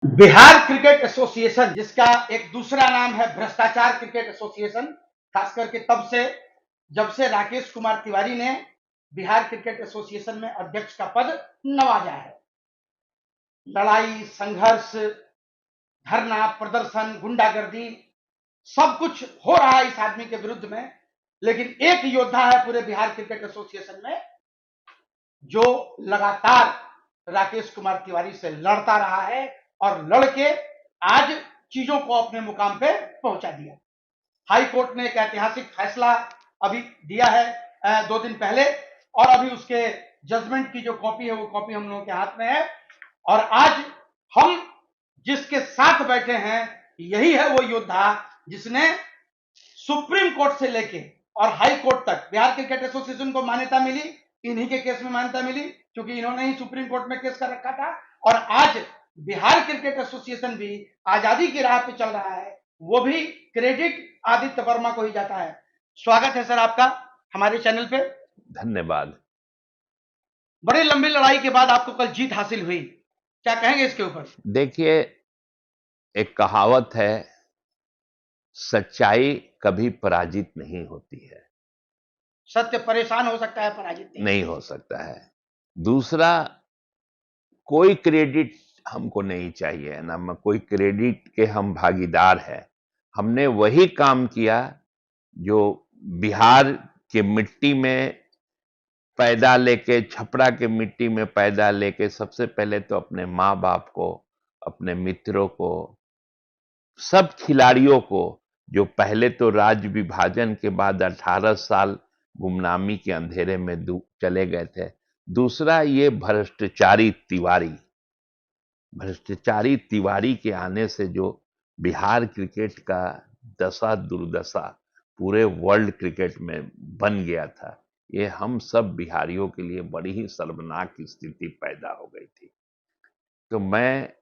Bihar cricket association, जिसका एक दूसरा नाम है भ्रष्टाचार क्रिकेट एसोसिएशन, खास करके तब से जब से राकेश कुमार तिवारी ने बिहार क्रिकेट एसोसिएशन में अध्यक्ष का पद नवाजा है। लड़ाई, संघर्ष, धरना प्रदर्शन, गुंडागर्दी, सब कुछ हो रहा है इस आदमी के विरुद्ध में। लेकिन एक योद्धा है पूरे बिहार क्रिकेट एसोसिएशन में जो लगातार राकेश कुमार तिवारी से लड़ता रहा है और लड़के आज चीजों को अपने मुकाम पे पहुंचा दिया। हाई कोर्ट ने एक ऐतिहासिक फैसला अभी दिया है 2 दिन पहले, और अभी उसके जजमेंट की जो कॉपी है वो कॉपी हम लोगों के हाथ में है। और आज हम जिसके साथ बैठे हैं यही है वो योद्धा जिसने सुप्रीम कोर्ट से लेके और हाई कोर्ट तक बिहार क्रिकेट एसोसिएशन को मान्यता मिली, इन्हीं के केस में मान्यता मिली क्योंकि इन्होंने ही सुप्रीम कोर्ट में केस कर रखा था। और आज बिहार क्रिकेट एसोसिएशन भी आजादी की राह पे चल रहा है, वो भी क्रेडिट आदित्य वर्मा को ही जाता है। स्वागत है सर आपका हमारे चैनल पे। धन्यवाद। बड़ी लंबी लड़ाई के बाद आपको कल जीत हासिल हुई, क्या कहेंगे इसके ऊपर? देखिए, एक कहावत है, सच्चाई कभी पराजित नहीं होती है। सत्य परेशान हो सकता है, पराजित नहीं हो सकता है। दूसरा, कोई क्रेडिट हमको नहीं चाहिए, ना में कोई क्रेडिट के हम भागीदार हैं। हमने वही काम किया जो बिहार के मिट्टी में पैदा लेके, छपरा के मिट्टी में पैदा लेके सबसे पहले तो अपने माँ बाप को, अपने मित्रों को, सब खिलाड़ियों को, जो पहले तो राज्य विभाजन के बाद 18 साल गुमनामी के अंधेरे में चले गए थे। दूसरा, ये भ्रष्टाचारी तिवारी के आने से जो बिहार क्रिकेट का दशा दुर्दशा पूरे वर्ल्ड क्रिकेट में बन गया था, ये हम सब बिहारियों के लिए बड़ी ही शर्मनाक स्थिति पैदा हो गई थी। तो मैं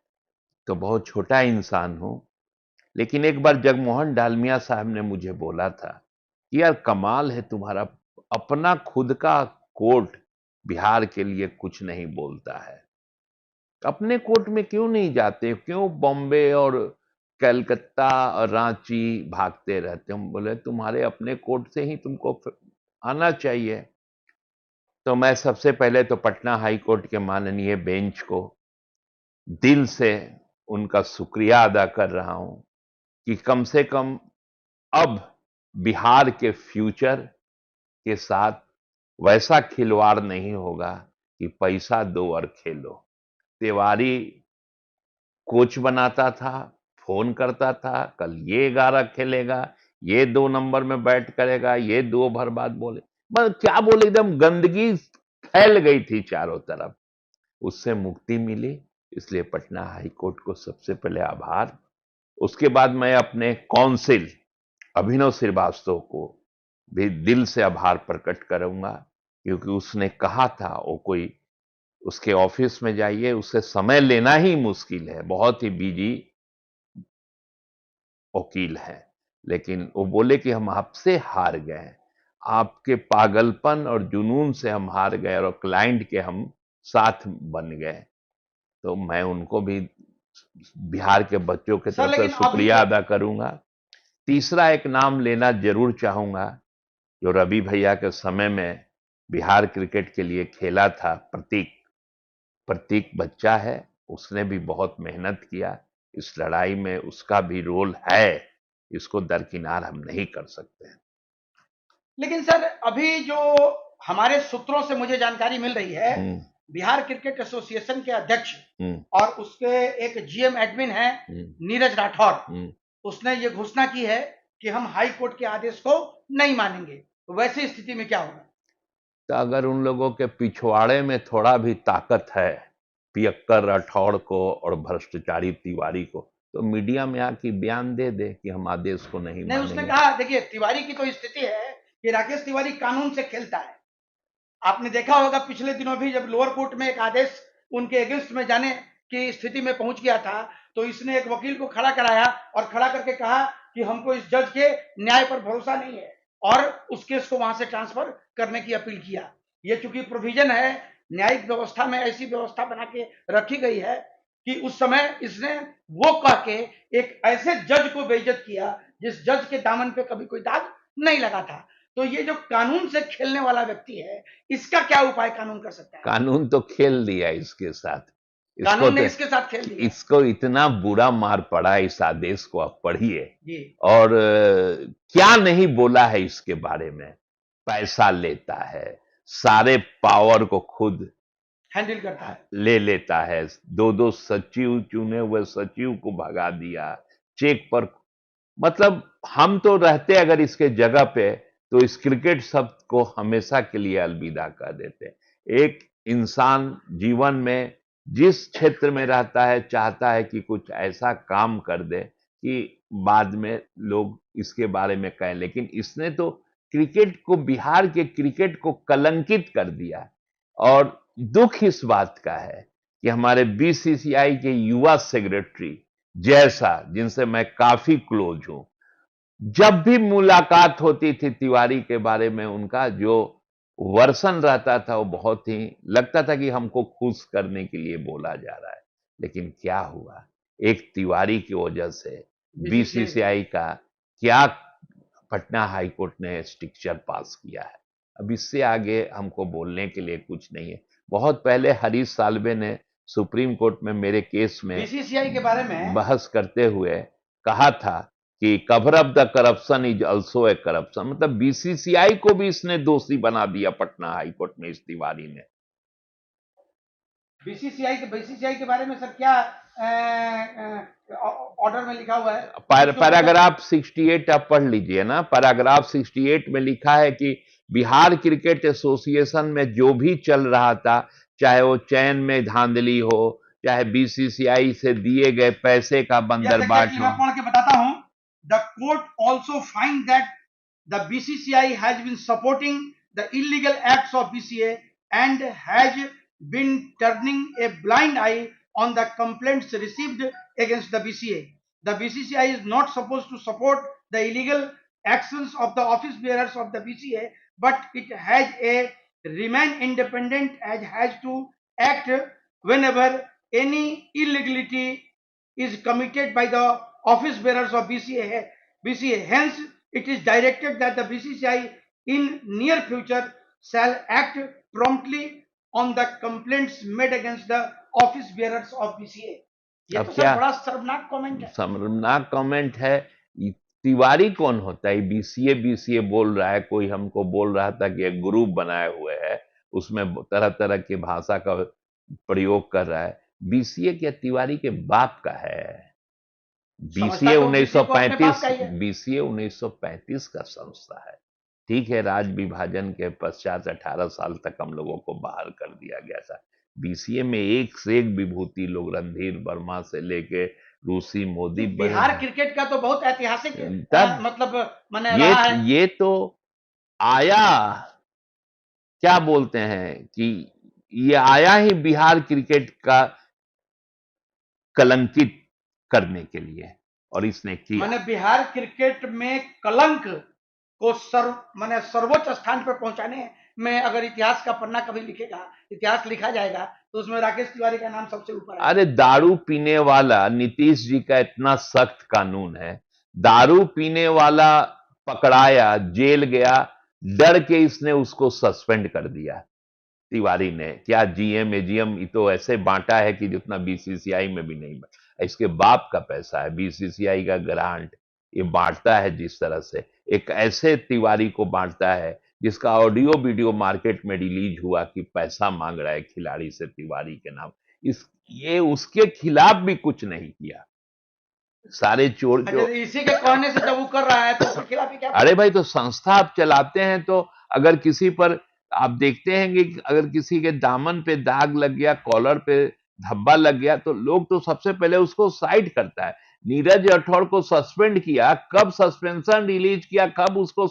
तो बहुत छोटा इंसान हूं, लेकिन एक बार जगमोहन डालमिया साहब ने मुझे बोला था कि यार कमाल है तुम्हारा, अपना खुद का कोर्ट बिहार के लिए कुछ नहीं बोलता है, अपने कोर्ट में क्यों नहीं जाते, क्यों बॉम्बे और कलकत्ता और रांची भागते रहते? हम बोले तुम्हारे अपने कोर्ट से ही तुमको आना चाहिए। तो मैं सबसे पहले तो पटना हाई कोर्ट के माननीय बेंच को दिल से उनका शुक्रिया अदा कर रहा हूं कि कम से कम अब बिहार के फ्यूचर के साथ वैसा खिलवाड़ नहीं होगा कि पैसा दो और खेलो। तिवारी कोच बनाता था, फोन करता था, कल ये 11 खेलेगा, ये 2 नंबर में बैट करेगा, ये 2 ओवर बाद बोले, बस क्या बोले, एकदम गंदगी फैल गई थी चारों तरफ। उससे मुक्ति मिली, इसलिए पटना हाई कोर्ट को सबसे पहले आभार। उसके बाद मैं अपने काउंसिल अभिनव श्रीवास्तव को भी दिल से आभार प्रकट करूंगा, क्योंकि उसने कहा था, वो कोई उसके ऑफिस में जाइए, उससे समय लेना ही मुश्किल है, बहुत ही बिजी वकील है, लेकिन वो बोले कि हम आपसे हार गए, आपके पागलपन और जुनून से हम हार गए और क्लाइंट के हम साथ बन गए। तो मैं उनको भी बिहार के बच्चों की तरफ से शुक्रिया अदा करूंगा। तीसरा एक नाम लेना जरूर चाहूंगा, जो रवि भैया के समय में बिहार क्रिकेट के लिए खेला था, प्रतीक बच्चा है, उसने भी बहुत मेहनत किया इस लड़ाई में, उसका भी रोल है, इसको दरकिनार हम नहीं कर सकते। लेकिन सर अभी जो हमारे सूत्रों से मुझे जानकारी मिल रही है, बिहार क्रिकेट एसोसिएशन के अध्यक्ष और उसके एक जीएम एडमिन है नीरज राठौर, उसने ये घोषणा की है कि हम हाई कोर्ट के आदेश को नहीं मानेंगे। तो वैसी स्थिति में क्या होगा? तो अगर उन लोगों के पिछवाड़े में थोड़ा भी ताकत है, पियक्कर राठौड़ को और भ्रष्टाचारी तिवारी को, तो मीडिया में आके बयान दे दे कि हम आदेश को नहीं मानेंगे। उसने कहा, देखिए तिवारी की तो स्थिति है कि राकेश तिवारी कानून से खेलता है। आपने देखा होगा पिछले दिनों भी जब लोअर कोर्ट में एक आदेश उनके अगेंस्ट में जाने की स्थिति में पहुंच गया था, तो इसने एक वकील को खड़ा कराया और खड़ा करके कहा कि हमको इस जज के न्याय पर भरोसा नहीं है, और उस केस को वहां से ट्रांसफर करने की अपील किया। ये चूंकि प्रोविजन है, न्यायिक व्यवस्था में ऐसी व्यवस्था बना के रखी गई है कि उस समय इसने वो कह के एक ऐसे जज को बेइज्जत किया जिस जज के दामन पे कभी कोई दाग नहीं लगा था। तो ये जो कानून से खेलने वाला व्यक्ति है, इसका क्या उपाय कानून कर सकता है? कानून तो खेल दिया इसके साथ। इसको कानून ने तो इसके साथ खेल दिया। इसको इतना बुरा मार पड़ा इस आदेश को, आप पढ़िए। जी। और क्या नहीं बोला है इसके बारे में। पैसा लेता है, सारे पावर को खुद हैंडल करता है। ले लेता है, दो दो सचिव, चुने हुए सचिव को भगा दिया चेक पर। मतलब हम तो रहते अगर इसके जगह पे तो इस क्रिकेट शब्द को हमेशा के लिए अलविदा कर देते। एक इंसान जीवन में जिस क्षेत्र में रहता है चाहता है कि कुछ ऐसा काम कर दे कि बाद में लोग इसके बारे में कहें, लेकिन इसने तो क्रिकेट को, बिहार के क्रिकेट को कलंकित कर दिया। और दुख इस बात का है कि हमारे बीसीसीआई के युवा सेक्रेटरी जैसा, जिनसे मैं काफी क्लोज हूं, जब भी मुलाकात होती थी तिवारी के बारे में, उनका जो वर्सन रहता था वो बहुत ही लगता था कि हमको खुश करने के लिए बोला जा रहा है। लेकिन क्या हुआ, एक तिवारी की वजह से बीसीसीआई का क्या पटना हाई कोर्ट ने स्ट्रिक्चर पास किया है। अब इससे आगे हमको बोलने के लिए कुछ नहीं है। बहुत पहले हरीश साल्वे ने सुप्रीम कोर्ट में मेरे केस में बीसीसीआई के बारे में बहस करते हुए कहा था कि cover up the corruption is also a corruption. मतलब बीसीसीआई को भी इसने दोषी बना दिया पटना हाई कोर्ट में इस तिवारी ने। बीसीसीआई के बारे में सर क्या ऑर्डर में लिखा हुआ है? पैराग्राफ 68 आप पढ़ लीजिए ना। पैराग्राफ 68 में लिखा है कि बिहार क्रिकेट एसोसिएशन में जो भी चल रहा था, चाहे वो चयन में धांधली हो, चाहे बीसीसीआई से दिए गए पैसे का बंदरबाट हो। मैं पढ़ के बताता हूं। The court also find that the BCCI has been supporting the illegal acts of BCA and has been turning a blind eye on the complaints received against the BCA. The BCCI is not supposed to support the illegal actions of the office bearers of the BCA, but it has a remain independent and has to act whenever any illegality is committed by the office bearers of BCA. Hence, it is directed that the BCCI in near future shall act promptly on the complaints made against the office bearers of BCA. ये तो sir बड़ा शर्मनाक comment है। शर्मनाक comment है। तिवारी कौन होता है? बीसीए बोल रहा है। कोई हमको बोल रहा था कि एक ग्रुप बनाए हुए है, उसमें तरह तरह की भाषा का प्रयोग कर रहा है। बीसीए क्या तिवारी के बाप का है? बीसीए 1935 का संस्था है। ठीक है, राज विभाजन के पश्चात 18 साल तक हम लोगों को बाहर कर दिया गया था। बीसीए में एक से एक विभूति लोग, रणधीर वर्मा से लेके रूसी मोदी। बिहार क्रिकेट का तो बहुत ऐतिहासिक मतलब माने रहा है। ये तो आया, क्या बोलते हैं कि ये आया ही बिहार क्रिकेट का कलंकित करने के लिए, और इसने किया। माने बिहार क्रिकेट में कलंक को सर्वोच्च स्थान पर पहुंचाने में अगर इतिहास का पन्ना कभी लिखेगा, इतिहास लिखा जाएगा, तो उसमें राकेश तिवारी का नाम सबसे ऊपर है। अरे दारू पीने वाला, नीतीश जी का इतना सख्त कानून है, दारू पीने वाला पकड़ाया, जेल गया, डर के इसने उसको सस्पेंड कर दिया। तिवारी ने क्या जीएम एजीएम तो ऐसे बांटा है कि जितना बीसीसीआई में भी नहीं। इसके बाप का पैसा है, बीसीसीआई का ग्रांट ये बांटता है। जिस तरह से एक ऐसे तिवारी को बांटता है जिसका ऑडियो वीडियो मार्केट में रिलीज हुआ कि पैसा मांग रहा है खिलाड़ी से तिवारी के नाम, ये उसके खिलाफ भी कुछ नहीं किया। सारे चोर इसी के कहने से जब वो कर रहा है तो उसके खिलाफ क्या? अरे भाई, तो संस्था आप चलाते हैं तो अगर किसी पर आप देखते हैं कि अगर किसी के दामन पे दाग लग गया, कॉलर पे धब्बा लग गया, तो लोग तो सबसे पहले उसको साइड करता है। नीरज राठौड़ को सस्पेंड किया, कब सस्पेंशन रिलीज किया, कब उसको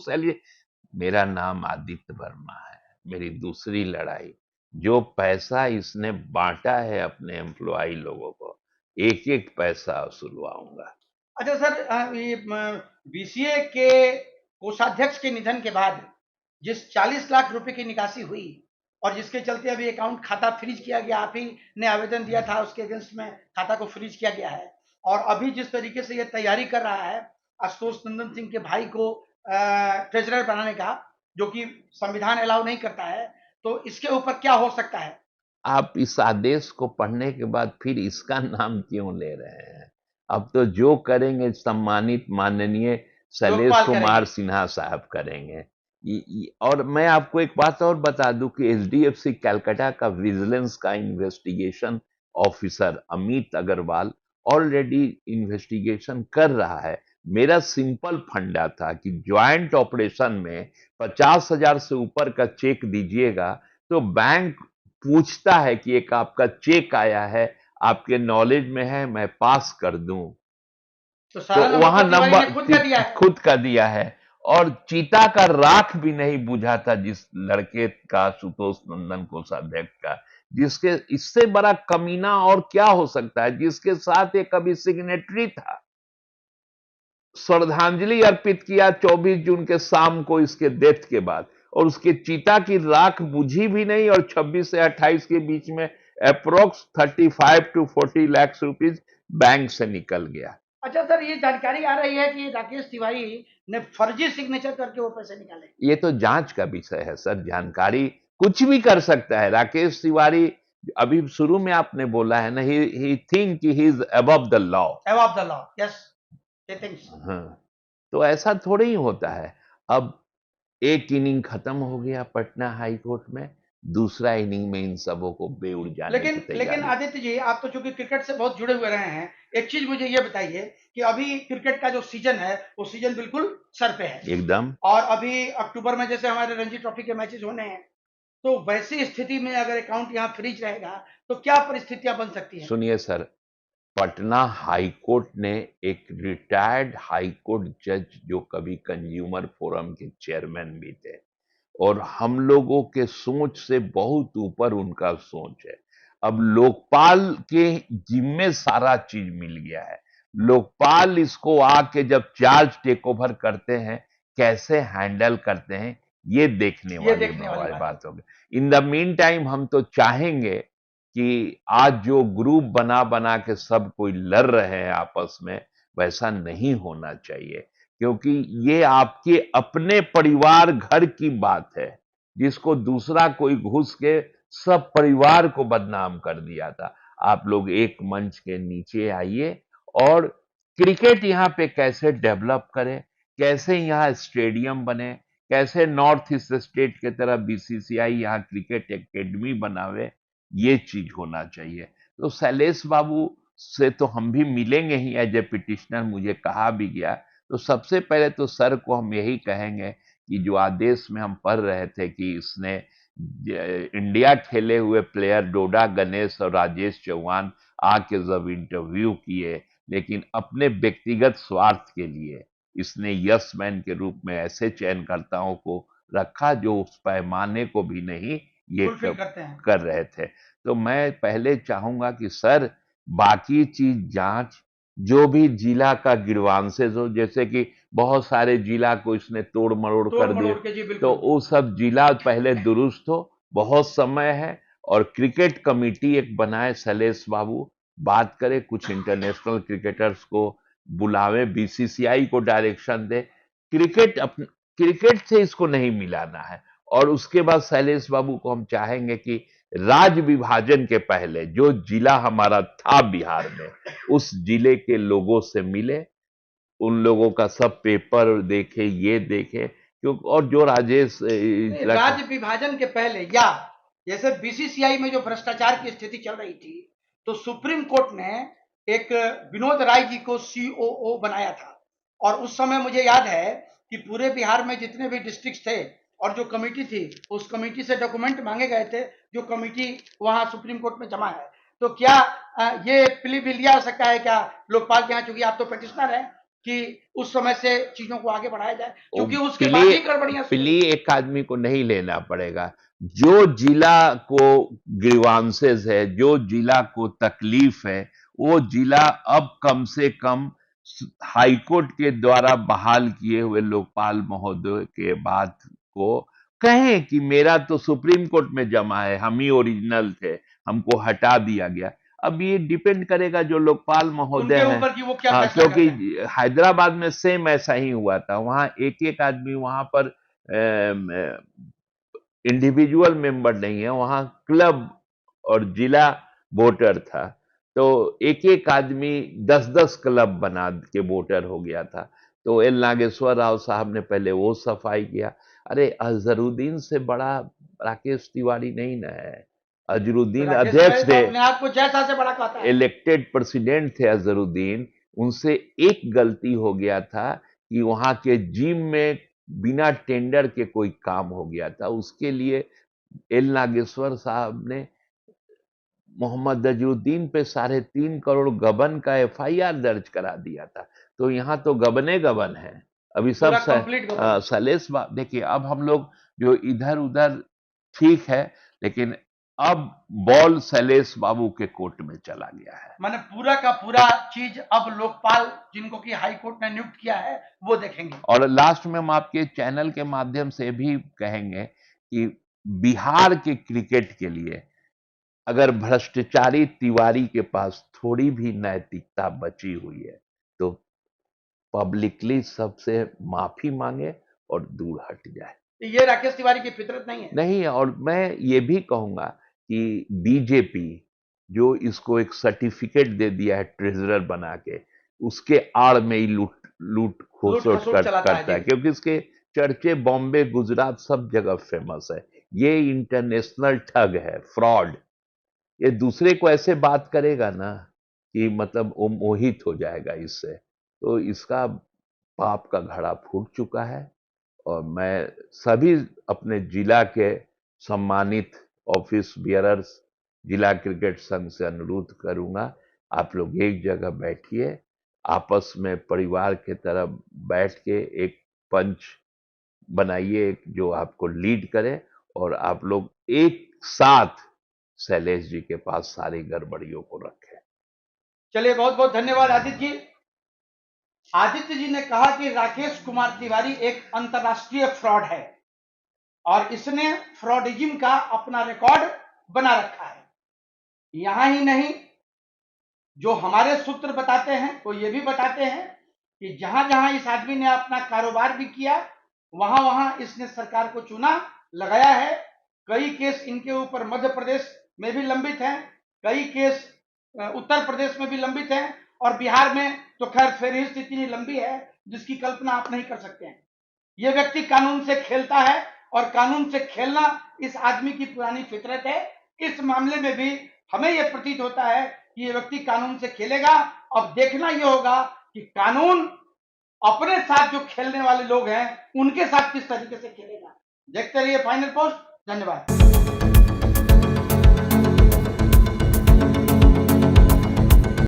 मेरा नाम आदित्य वर्मा है, मेरी दूसरी लड़ाई। जो पैसा इसने बांटा है अपने एम्प्लॉय लोगों को, एक एक पैसा वसूलवाऊंगा। अच्छा सर, ये बीसीए के कोषाध्यक्ष के निधन के बाद जिस 40 लाख रुपए की निकासी हुई और जिसके चलते अभी अकाउंट खाता फ्रीज किया गया। आप ही ने आवेदन दिया था, उसके अगेंस्ट में खाता को फ्रीज किया गया है। और अभी जिस तरीके से ये तैयारी कर रहा है आशुतोष नंदन सिंह के भाई को ट्रेजरर बनाने का, जो कि संविधान अलाउ नहीं करता है, तो इसके ऊपर क्या हो सकता है? आप इस आदेश को पढ़ने के बाद फिर इसका नाम क्यों ले रहे हैं? अब तो जो करेंगे सम्मानित माननीय शैलेश लोकपाल कुमार करेंगे। सिन्हा साहब करेंगे। और मैं आपको एक बात और बता दूं कि एचडीएफसी कलकत्ता का विजिलेंस का investigation officer Amit Agarwal already investigation कर रहा है। मेरा सिंपल फंडा था कि ज्वाइंट ऑपरेशन में 50,000 से ऊपर का चेक दीजिएगा तो बैंक पूछता है कि एक आपका चेक आया है, आपके नॉलेज में है, मैं पास कर दूं। तो तो सारा नंबर वहां तो तिवारी ने नंबर खुद का दिया है। खुद का दिया है। और चीता का राख भी नहीं बुझा था जिस लड़के का, सुतोष नंदन कोषाध्यक्ष का, जिसके इससे बड़ा कमीना और क्या हो सकता है, जिसके साथ एक अभी सिग्नेटरी था। श्रद्धांजलि अर्पित किया 24 जून के शाम को इसके डेथ के बाद, और उसके चीता की राख बुझी भी नहीं, और 26 से 28 के बीच में approx 35 to 40 lakh rupees bank से निकल गया। अच्छा सर, ये जानकारी आ रही है कि राकेश तिवारी ने फर्जी सिग्नेचर करके वो पैसे निकाले। ये तो जांच का विषय है सर। जानकारी कुछ भी कर सकता है राकेश तिवारी। अभी शुरू में आपने बोला है ना, he think he is above the law. Above the law, yes, he thinks. हाँ, तो ऐसा थोड़ी ही होता है। अब एक इनिंग खत्म हो गया पटना हाई कोर्ट में, दूसरा इनिंग में इन सबों को बेउड़ जाने की लेकिन तैयारी। आदित्य जी, आप तो चूंकि क्रिकेट से बहुत जुड़े हुए रहे हैं, एक चीज मुझे ये बताइए कि अभी क्रिकेट का जो सीजन है वो सीजन बिल्कुल सर पे है एकदम। और अभी अक्टूबर में जैसे हमारे रणजी ट्रॉफी के मैचेस होने हैं, तो वैसी स्थिति में अगर अकाउंट यहाँ फ्रीज रहेगा तो क्या परिस्थितियां बन सकती हैं? सुनिए सर, पटना हाई कोर्ट ने एक रिटायर्ड हाई कोर्ट जज, जो कभी कंज्यूमर फोरम के चेयरमैन भी थे, और हम लोगों के सोच से बहुत ऊपर उनका सोच है। अब लोकपाल के जिम्मे सारा चीज मिल गया है। लोकपाल इसको आके जब चार्ज टेक ओवर करते हैं, कैसे हैंडल करते हैं, ये देखने वाली बात बात होगी। इन द मीन टाइम हम तो चाहेंगे कि आज जो ग्रुप बना बना के सब कोई लड़ रहे हैं आपस में, वैसा नहीं होना चाहिए, क्योंकि ये आपके अपने परिवार घर की बात है, जिसको दूसरा कोई घुस के सब परिवार को बदनाम कर दिया था। आप लोग एक मंच के नीचे आइए और क्रिकेट यहाँ पे कैसे डेवलप करें, कैसे यहाँ स्टेडियम बने, कैसे नॉर्थ ईस्ट स्टेट के तरह बीसीसीआई यहाँ क्रिकेट एकेडमी बनावे, ये चीज होना चाहिए। तो शैलेश बाबू से तो हम भी मिलेंगे ही एज ए पिटिशनर, मुझे कहा भी गया। तो सबसे पहले तो सर को हम यही कहेंगे कि जो आदेश में हम पढ़ रहे थे कि इसने इंडिया खेले हुए प्लेयर डोडा गणेश और राजेश चौहान आके जब इंटरव्यू किए, लेकिन अपने व्यक्तिगत स्वार्थ के लिए इसने यस मैन के रूप में ऐसे चयनकर्ताओं को रखा जो उस पैमाने को भी नहीं ये फुलफिल करते हैं। कर रहे थे। तो मैं पहले चाहूंगा कि सर बाकी चीज जांच, जो भी जिला का ग्रीवांसेस हो, जैसे कि बहुत सारे जिला को इसने तोड़ मरोड़ कर दिए, के जी तो बिल्कुल। वो सब जिला पहले दुरुस्त हो, बहुत समय है। और क्रिकेट कमेटी एक बनाए शैलेश बाबू, बात करे, कुछ इंटरनेशनल क्रिकेटर्स को बुलावे, बीसीसीआई को डायरेक्शन दे, क्रिकेट से इसको नहीं मिलाना है। और उसके बाद शैलेश बाबू को हम चाहेंगे कि राज्य विभाजन के पहले जो जिला हमारा था बिहार में, उस जिले के लोगों से मिले, उन लोगों का सब पेपर देखे, ये देखे, क्योंकि और जो राजेश राज्य विभाजन के पहले या जैसे बीसीसीआई में जो भ्रष्टाचार की स्थिति चल रही थी, तो सुप्रीम कोर्ट ने एक विनोद राय जी को सीओओ बनाया था और उस समय मुझे याद है कि पूरे बिहार में जितने भी डिस्ट्रिक्ट थे और जो कमेटी थी, उस कमेटी से डॉक्यूमेंट मांगे गए थे, जो कमेटी वहां सुप्रीम कोर्ट में जमा है। तो क्या ये प्ली भी लिया जा सकता है क्या लोकपाल के यहाँ, चूंकि आप तो पिटिशनर हैं, कि उस समय से चीजों को आगे बढ़ाया जाए, क्योंकि उसके बाद ही गड़बड़ियां प्ली एक आदमी को नहीं लेना पड़ेगा। जो जिला को ग्रीवांसेस है, जो जिला को तकलीफ है, वो जिला अब कम से कम हाईकोर्ट के द्वारा बहाल किए हुए लोकपाल महोदय के बात को कहें कि मेरा तो सुप्रीम कोर्ट में जमा है, हम ही ओरिजिनल थे, हमको हटा दिया गया। अब ये डिपेंड करेगा जो लोकपाल महोदय उनके हैं। ऊपर कि वो क्या हाँ, फैसला करते हैं। क्योंकि हैदराबाद में सेम ऐसा ही हुआ था। वहां एक एक आदमी वहां पर इंडिविजुअल मेंबर नहीं है, वहां क्लब और जिला वोटर था। तो एक एक आदमी 10-10 क्लब बना के वोटर हो गया था। तो एल नागेश्वर राव साहब ने पहले वो सफाई किया। अरे अजहरुद्दीन से बड़ा राकेश तिवारी नहीं ना है। तो अजहरुद्दीन राकेश अध्यक्ष तिवारी तो थे, अपने आप को जैसा से बड़ा कहता है। इलेक्टेड प्रेसिडेंट थे अजहरुद्दीन। उनसे एक गलती हो गया था कि वहां के जिम में बिना टेंडर के कोई काम हो गया था। उसके लिए एल नागेश्वर साहब ने मोहम्मद अजहरुद्दीन पे 3.5 करोड़ गबन का एफआईआर दर्ज करा दिया था। तो यहाँ तो गबने गबन है। अभी सब पूरा कंप्लीट गवर्नमेंट। सलेस देखिए, अब हम लोग जो इधर उधर ठीक है, लेकिन अब बॉल सैलेश बाबू के कोर्ट में चला गया है। माने पूरा का पूरा चीज अब लोकपाल जिनको कि हाई कोर्ट ने नियुक्त किया है वो देखेंगे। और लास्ट में हम आपके चैनल के माध्यम से भी कहेंगे कि बिहार के क्रिकेट के लिए अगर भ्रष्टाचारी तिवारी के पास थोड़ी भी नैतिकता बची हुई है तो पब्लिकली सबसे माफी मांगे और दूर हट जाए। ये राकेश तिवारी की फितरत नहीं है। नहीं है। और मैं ये भी कहूंगा कि बीजेपी जो इसको एक सर्टिफिकेट दे दिया है ट्रेजरर बना के, उसके आड़ में ही लूट लूट खोसोट खसोट चलाता है करता है, जी। क्योंकि इसके चर्चे बॉम्बे गुजरात सब जगह फेमस है। ये इंटरनेशनल ठग है, फ्रॉड। ये दूसरे को ऐसे बात करेगा ना कि मतलब वो मोहित हो जाएगा इससे। तो इसका पाप का घड़ा फूट चुका है। और मैं सभी अपने जिला के सम्मानित ऑफिस बियरर्स, जिला क्रिकेट संघ से अनुरोध करूंगा, आप लोग एक जगह बैठिए, आपस में परिवार के तरह बैठ के एक पंच बनाइए, एक जो आपको लीड करे, और आप लोग एक साथ शैलेश जी के पास सारी गड़बड़ियों को रखें। चलिए, बहुत बहुत धन्यवाद आदित्य जी। आदित्य जी ने कहा कि राकेश कुमार तिवारी एक अंतर्राष्ट्रीय फ्रॉड है और इसने फ्रॉडिज्म का अपना रिकॉर्ड बना रखा है। यहां ही नहीं, जो हमारे सूत्र बताते हैं वो ये भी बताते हैं कि जहां जहां इस आदमी ने अपना कारोबार भी किया, वहां वहां इसने सरकार को चूना लगाया है। कई केस इनके ऊपर मध्य प्रदेश में भी लंबित हैं, कई केस उत्तर प्रदेश में भी लंबित हैं, और बिहार में तो खैर फेरहिस्त इतनी लंबी है जिसकी कल्पना आप नहीं कर सकते हैं। यह व्यक्ति कानून से खेलता है और कानून से खेलना इस आदमी की पुरानी फितरत है। इस मामले में भी हमें यह प्रतीत होता है कि यह व्यक्ति कानून से खेलेगा। अब देखना यह होगा कि कानून अपने साथ जो खेलने वाले लोग हैं उनके साथ किस तरीके से खेलेगा। देखते रहिए फाइनल पोस्ट। धन्यवाद।